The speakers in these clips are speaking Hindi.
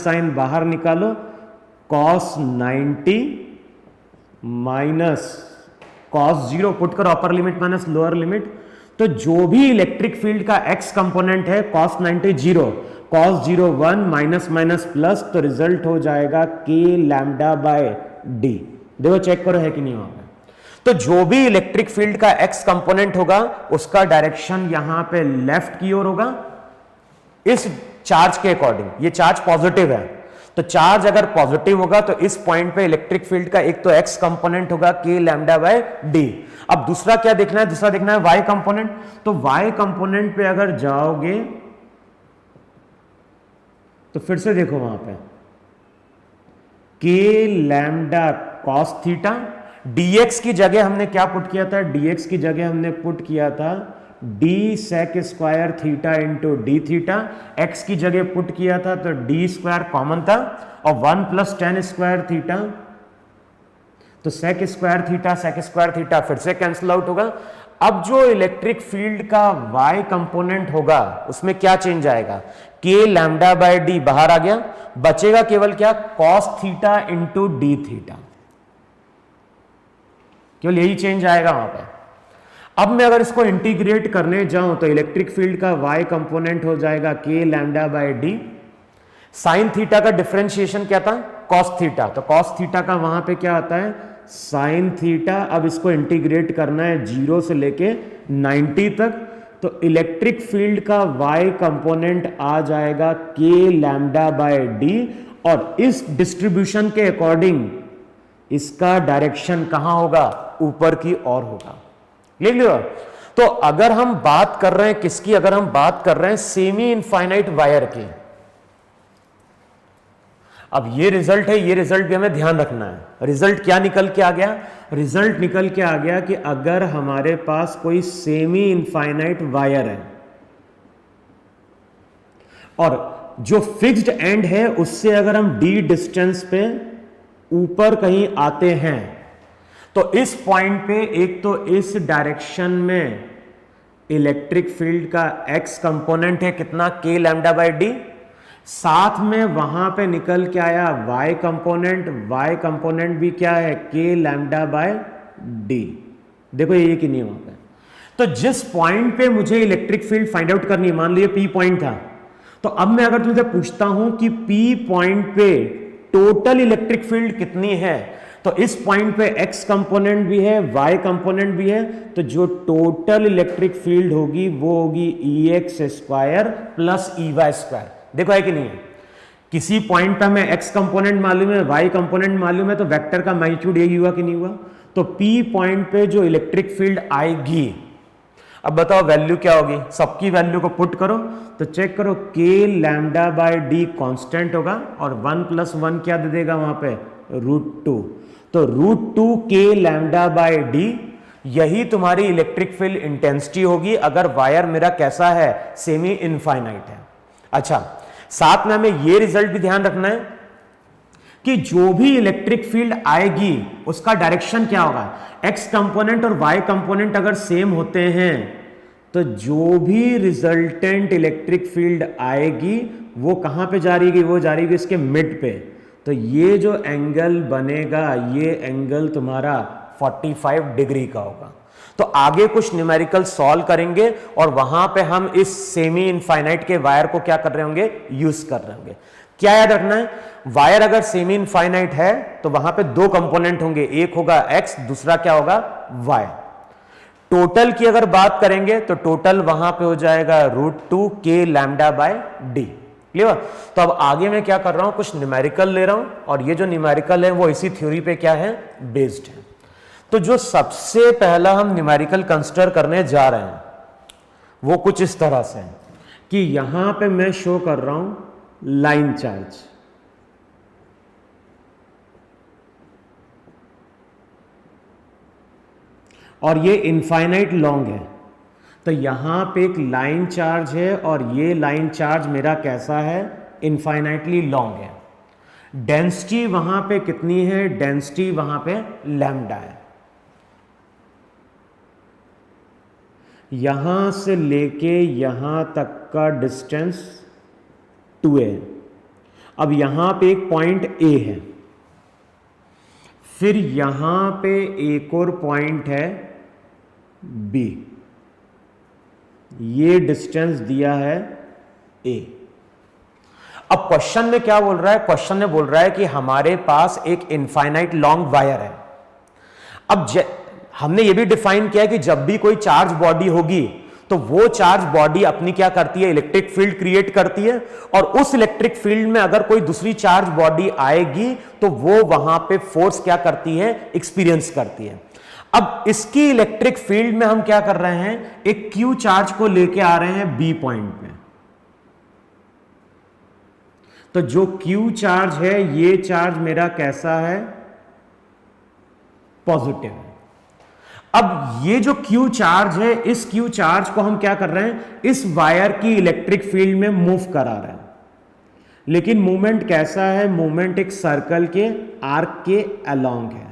साइन बाहर निकालो, cos 90 माइनस cos 0 पुट करो upper limit minus lower limit. तो जो भी इलेक्ट्रिक फील्ड का x कंपोनेंट है cos 90 0, cos 0 1, minus minus plus, तो रिजल्ट हो जाएगा k लैम्डा बाय डी। देखो चेक करो है कि नहीं वहां पे। तो जो भी इलेक्ट्रिक फील्ड का x कंपोनेंट होगा उसका डायरेक्शन यहां पे लेफ्ट की ओर होगा इस चार्ज के अकॉर्डिंग। ये चार्ज पॉजिटिव है, तो चार्ज अगर पॉजिटिव होगा तो इस पॉइंट पे इलेक्ट्रिक फील्ड का एक तो x कंपोनेंट होगा k लैम्डा बाय डी। अब दूसरा क्या देखना है, दूसरा देखना है y कंपोनेंट। तो y कंपोनेंट पे अगर जाओगे तो फिर से देखो वहां पे k lambda cos theta, dx की जगह हमने क्या पुट किया था, dx की जगह हमने पुट किया था d sec square theta into D theta, x की जगह पुट किया था तो d स्क्वायर कॉमन था और 1 प्लस टेन स्क्वायर थीटा, तो सेक स्क्वायर थीटा फिर से कैंसिल आउट होगा। अब जो इलेक्ट्रिक फील्ड का y कंपोनेंट होगा उसमें क्या चेंज आएगा, k लैम्डा बाय डी बाहर आ गया, बचेगा केवल क्या, cos theta into D theta, केवल यही चेंज आएगा वहां पे। अब मैं अगर इसको इंटीग्रेट करने जाऊं तो इलेक्ट्रिक फील्ड का y कंपोनेंट हो जाएगा k lambda by D. Sine theta का डिफरेंशिएशन क्या था, cos थीटा, तो cos थीटा का वहां पे क्या आता है साइन थीटा। अब इसको इंटीग्रेट करना है 0 से लेके 90 तक, तो इलेक्ट्रिक फील्ड का y कंपोनेंट आ जाएगा k लैम्डा बाय डी, और इस डिस्ट्रीब्यूशन के अकॉर्डिंग इसका डायरेक्शन कहां होगा, ऊपर की ओर होगा। लिख लियो। तो अगर हम बात कर रहे हैं किसकी, अगर हम बात कर रहे हैं सेमी इनफाइनाइट वायर की, अब ये रिजल्ट है, ये रिजल्ट भी हमें ध्यान रखना है। रिजल्ट क्या निकल के आ गया, रिजल्ट निकल के आ गया कि अगर हमारे पास कोई सेमी इनफाइनाइट वायर है और जो फिक्स्ड एंड है उससे अगर हम डी डिस्टेंस पे ऊपर कहीं आते हैं तो इस पॉइंट पे एक तो इस डायरेक्शन में इलेक्ट्रिक फील्ड का x कंपोनेंट है कितना, k लैम्डा बाय डी, साथ में वहां पे निकल के आया y कंपोनेंट भी क्या है, k लैम्डा बाय डी। देखो ये कि नहीं वहां पे। तो जिस पॉइंट पे मुझे इलेक्ट्रिक फील्ड फाइंड आउट करनी है, मान लीजिए P पॉइंट था, तो अब मैं अगर तुमसे पूछता हूं कि P पॉइंट पे टोटल इलेक्ट्रिक फील्ड कितनी है, तो इस पॉइंट पे x कंपोनेंट भी है, y कंपोनेंट भी है, तो जो टोटल इलेक्ट्रिक फील्ड होगी वो होगी Ex square plus Ey square. देखो है कि नहीं है, किसी पॉइंट पे हमें x कंपोनेंट मालूम है, y कंपोनेंट मालूम है, तो वेक्टर का मैग्नीट्यूड यही हुआ कि नहीं हुआ। तो P पॉइंट पे जो इलेक्ट्रिक फील्ड आएगी, अब बताओ वैल्यू क्या होगी, सबकी वैल्यू को पुट करो तो चेक करो k lambda by D constant होगा और 1 प्लस 1 क्या दे देगा वहां पे, √2। तो √2 k लैम्डा बाय डी, यही तुम्हारी इलेक्ट्रिक फील्ड इंटेंसिटी होगी अगर वायर मेरा कैसा है, सेमी इनफाइनाइट है। अच्छा, साथ में हमें यह रिजल्ट भी ध्यान रखना है कि जो भी इलेक्ट्रिक फील्ड आएगी उसका डायरेक्शन क्या होगा, x कंपोनेंट और y कंपोनेंट अगर सेम होते हैं तो जो भी रिजल्टेंट इलेक्ट्रिक फील्ड आएगी वो कहां पे जा रही है, वो जा रही है इसके मिड पे। तो ये जो एंगल बनेगा, ये एंगल तुम्हारा 45 डिग्री का होगा। तो आगे कुछ न्यूमेरिकल सॉल्व करेंगे और वहां पे हम इस सेमी इनफाइनाइट के वायर को क्या कर रहे होंगे, यूज कर रहे होंगे। क्या याद रखना है, वायर अगर सेमी इनफाइनाइट है तो वहां पे दो कंपोनेंट होंगे, एक होगा x, दूसरा क्या होगा y। टोटल की अगर बात करेंगे तो टोटल वहां पे हो जाएगा √2 k lambda by D. Clear. तो अब आगे मैं क्या कर रहा हूं, कुछ न्यूमेरिकल ले रहा हूं और ये जो न्यूमेरिकल है वो इसी थ्योरी पे क्या है, बेस्ड है। तो जो सबसे पहला हम न्यूमेरिकल कंसिडर करने जा रहे हैं वो कुछ इस तरह से है कि यहां पे मैं शो कर रहा हूं लाइन चार्ज, और ये इनफाइनाइट लॉन्ग है। तो यहां पे एक लाइन चार्ज है और ये लाइन चार्ज मेरा कैसा है, इनफाइनाइटली लॉन्ग है। डेंसिटी वहां पे कितनी है, डेंसिटी वहां पे लैम्डा है। यहां से लेके यहां तक का डिस्टेंस 2a। अब यहां पे एक पॉइंट ए है, फिर यहां पे एक और पॉइंट है बी, ये डिस्टेंस दिया है ए। अब क्वेश्चन में क्या बोल रहा है? क्वेश्चन में बोल रहा है कि हमारे पास एक इनफाइनाइट लॉन्ग वायर है। अब हमने ये भी डिफाइन किया है कि जब भी कोई चार्ज बॉडी होगी तो वो चार्ज बॉडी अपनी क्या करती है? इलेक्ट्रिक फील्ड क्रिएट करती है, और उस इलेक्ट्रिक फील्ड में अगर कोई दूसरी चार्ज बॉडी आएगी तो वो वहां पे फोर्स क्या करती है? एक्सपीरियंस करती है। अब इसकी इलेक्ट्रिक फील्ड में हम क्या कर रहे हैं? एक क्यू चार्ज को लेके आ रहे हैं बी पॉइंट पे। तो जो क्यू चार्ज है, ये चार्ज मेरा कैसा है? पॉजिटिव है। अब ये जो क्यू चार्ज है, इस क्यू चार्ज को हम क्या कर रहे हैं? इस वायर की इलेक्ट्रिक फील्ड में मूव करा रहे हैं। लेकिन मूवमेंट कैसा है? मूवमेंट एक सर्कल के आर्क के अलोंग है।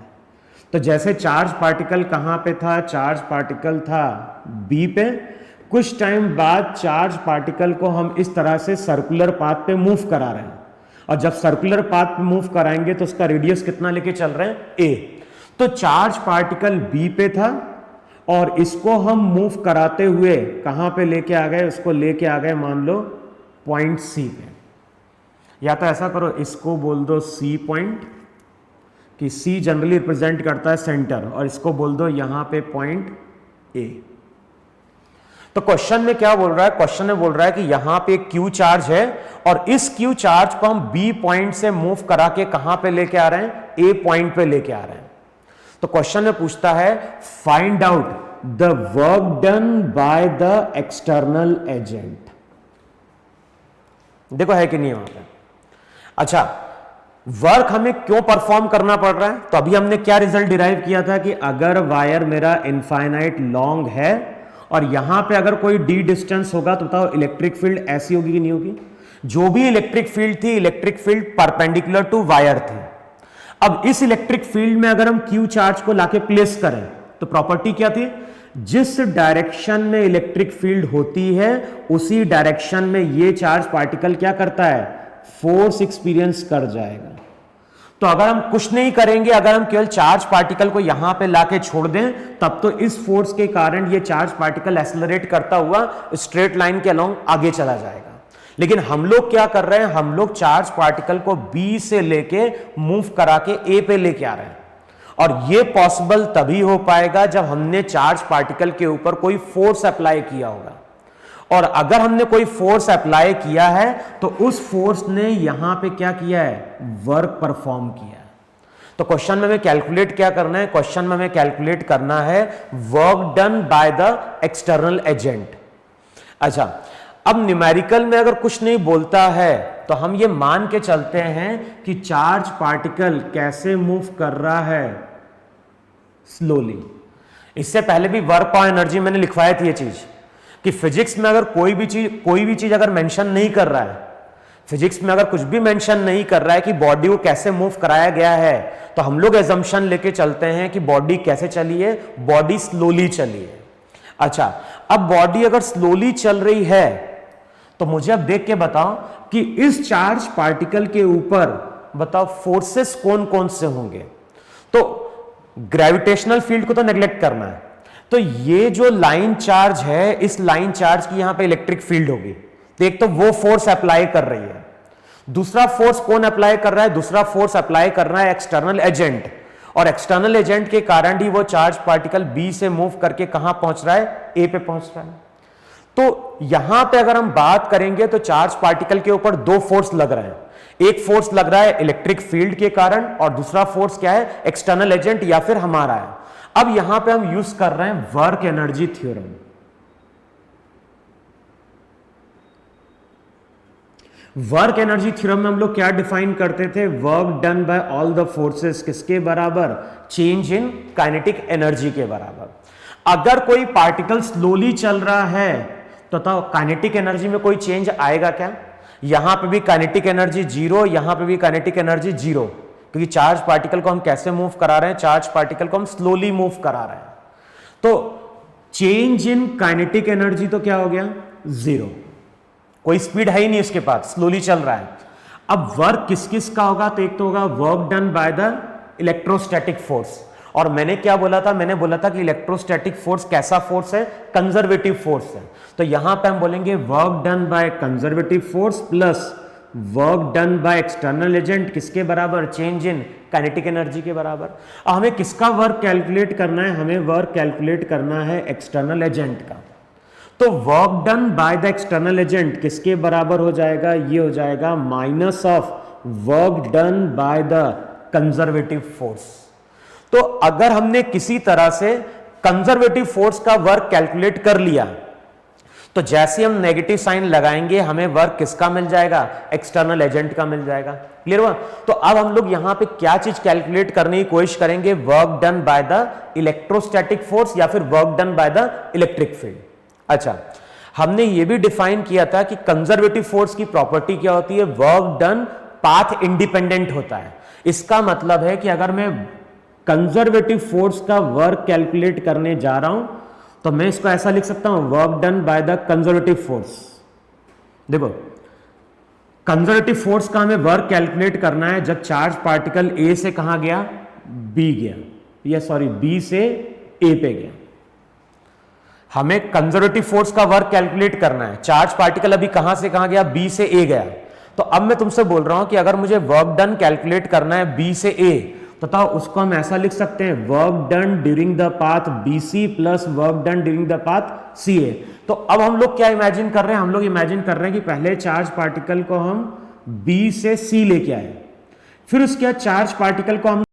तो जैसे चार्ज पार्टिकल कहां पे था? चार्ज पार्टिकल था बी पे। कुछ टाइम बाद चार्ज पार्टिकल को हम इस तरह से सर्कुलर पाथ पे मूव करा रहे हैं, और जब सर्कुलर पाथ पे मूव कराएंगे तो उसका रेडियस कितना लेके चल रहे हैं? ए। तो चार्ज पार्टिकल बी पे था और इसको हम मूव कराते हुए कहां पे लेके आ गए? उसको लेके आ गए मान लो पॉइंट सी पे। या तो ऐसा करो, इसको बोल दो सी पॉइंट, कि सी जनरली रिप्रेजेंट करता है सेंटर, और इसको बोल दो यहां पे पॉइंट ए। तो क्वेश्चन में क्या बोल रहा है? क्वेश्चन में बोल रहा है कि यहां पे एक क्यू चार्ज है और इस क्यू चार्ज को हम बी पॉइंट से मूव करा के कहां पे लेके आ रहे हैं? ए पॉइंट पे लेके आ रहे हैं। तो क्वेश्चन में पूछता है find out the work done by the external agent. देखो है कि नहीं वहां पे? अच्छा, वर्क हमें क्यों परफॉर्म करना पड़ रहा है? तो अभी हमने क्या रिजल्ट डिराइव किया था कि अगर वायर मेरा इनफाइनाइट लॉन्ग है और यहां पे अगर कोई डी डिस्टेंस होगा तो बताओ इलेक्ट्रिक फील्ड ऐसी होगी कि नहीं होगी? जो भी इलेक्ट्रिक फील्ड थी, electric field perpendicular to wire थी। अब इस इलेक्ट्रिक फील्ड में अगर हम क्यू चार्ज को लाके प्लेस करें तो प्रॉपर्टी क्या थी? जिस डायरेक्शन में इलेक्ट्रिक फील्ड होती है उसी डायरेक्शन में ये चार्ज पार्टिकल क्या करता है? फोर्स एक्सपीरियंस कर जाएगा। तो अगर हम कुछ नहीं करेंगे, अगर हम केवल चार्ज पार्टिकल को यहां पे लाके छोड़ दें, तब तो इस फोर्स के कारण ये चार्ज पार्टिकल एक्सेलरेट करता हुआ स्ट्रेट लाइन के अलोंग आगे चला जाएगा। लेकिन हम लोग क्या कर रहे हैं? हम लोग चार्ज पार्टिकल को बी से लेके मूव करा के ए पे लेके आ रहे हैं, और ये पॉसिबल तभी हो पाएगा जब हमने चार्ज पार्टिकल के ऊपर कोई फोर्स अप्लाई किया होगा। और अगर हमने कोई फोर्स अप्लाई किया है तो उस फोर्स ने यहां पे क्या किया है? वर्क परफॉर्म किया है। तो क्वेश्चन में हमें कैलकुलेट क्या करना है? क्वेश्चन में हमें कैलकुलेट करना है work done by the external agent. अच्छा, अब न्यूमेरिकल में अगर कुछ नहीं बोलता है तो हम ये मान के चलते हैं कि चार्ज पार्टिकल कैसे मूव कर रहा है? स्लोली। इससे पहले भी वर्क और एनर्जी मैंने लिखवाई थी ये चीज, कि फिजिक्स में अगर कोई भी चीज अगर मेंशन नहीं कर रहा है, फिजिक्स में अगर कुछ भी मेंशन नहीं कर रहा है कि बॉडी को कैसे मूव कराया गया है, तो हम लोग एजम्पशन लेके चलते हैं कि बॉडी कैसे चली है? बॉडी स्लोली चली है। अच्छा, अब बॉडी अगर स्लोली चल रही है तो मुझे अब देख के बताओ कि इस चार्ज पार्टिकल के ऊपर बताओ फोर्सेस कौन कौन से होंगे? तो ग्रेविटेशनल फील्ड को तो नेग्लेक्ट करना है। तो ये जो लाइन चार्ज है, इस लाइन चार्ज की यहां पे इलेक्ट्रिक फील्ड होगी। तो एक तो वो फोर्स अप्लाई कर रही है, दूसरा फोर्स कौन अप्लाई कर रहा है? दूसरा फोर्स अप्लाई कर रहा है एक्सटर्नल एजेंट, और एक्सटर्नल एजेंट के कारण ही वो चार्ज पार्टिकल बी से मूव करके कहां पहुंच रहा है? ए पे पहुंच रहा है। तो यहां पे अगर हम बात करेंगे तो चार्ज पार्टिकल के ऊपर दो फोर्स लग रहे हैं। एक फोर्स लग रहा है इलेक्ट्रिक फील्ड के कारण, और दूसरा फोर्स क्या है? एक्सटर्नल एजेंट या फिर हमारा है। अब यहां पे हम यूज कर रहे हैं work energy theorem. Work energy theorem में हम लोग क्या डिफाइन करते थे? Work done by all the forces किसके बराबर? चेंज इन काइनेटिक एनर्जी के बराबर। अगर कोई पार्टिकल स्लोली चल रहा है तो काइनेटिक एनर्जी में कोई चेंज आएगा क्या? यहां पे भी काइनेटिक एनर्जी जीरो, यहां पे भी काइनेटिक एनर्जी जीरो, क्योंकि चार्ज पार्टिकल को हम कैसे मूव करा रहे हैं? चार्ज पार्टिकल को हम स्लोली मूव करा रहे हैं। तो चेंज इन काइनेटिक एनर्जी तो क्या हो गया? जीरो। कोई स्पीड है ही नहीं उसके पास, स्लोली चल रहा है। अब वर्क किस किस का होगा, तो एक तो होगा work done by the electrostatic force, और मैंने क्या बोला था, मैंने बोला था कि इलेक्ट्रोस्टैटिक फोर्स कैसा फोर्स है, कंजर्वेटिव फोर्स है। तो यहां पे हम बोलेंगे work done by conservative force plus work done by external agent, किसके बराबर, चेंज इन काइनेटिक एनर्जी के बराबर। अब हमें किसका वर्क कैलकुलेट करना है, हमें वर्क कैलकुलेट करना है एक्सटर्नल एजेंट का। तो work done by the external agent किसके बराबर हो जाएगा, ये हो जाएगा minus of work done by the conservative force. तो अगर हमने किसी तरह से कंजर्वेटिव फोर्स का वर्क कैलकुलेट कर लिया, तो जैसे हम नेगेटिव साइन लगाएंगे हमें वर्क किसका मिल जाएगा, एक्सटर्नल एजेंट का मिल जाएगा। क्लियर हुआ। तो अब हम लोग यहां पे क्या चीज कैलकुलेट करने की कोशिश करेंगे, work done by the electrostatic force या फिर work done by the electric field. अच्छा, हमने ये भी डिफाइन किया था कि कंजर्वेटिव फोर्स की प्रॉपर्टी क्या होती है, वर्क डन पाथ इंडिपेंडेंट होता है। इसका मतलब है कि अगर मैं कंजर्वेटिव फोर्स का वर्क कैलकुलेट करने जा रहा हूं तो मैं इसको ऐसा लिख सकता हूं, work done by the conservative force. देखो, कंजर्वेटिव फोर्स का हमें वर्क कैलकुलेट करना है जब चार्ज पार्टिकल ए से कहां गया, बी गया, या सॉरी बी से ए पे गया। हमें कंजर्वेटिव फोर्स का वर्क कैलकुलेट करना है, चार्ज पार्टिकल अभी कहां से कहां गया, बी से ए गया। तो अब मैं तुमसे बोल रहा हूं कि अगर मुझे वर्क डन कैलकुलेट करना है बी से ए, तो उसको हम ऐसा लिख सकते हैं, work done during the path BC plus work done during the path CA। तो अब हम लोग क्या इमेजिन कर रहे हैं, हम लोग इमेजिन कर रहे हैं कि पहले चार्ज पार्टिकल को हम B से C लेके आए, फिर उसके बाद चार्ज पार्टिकल को हम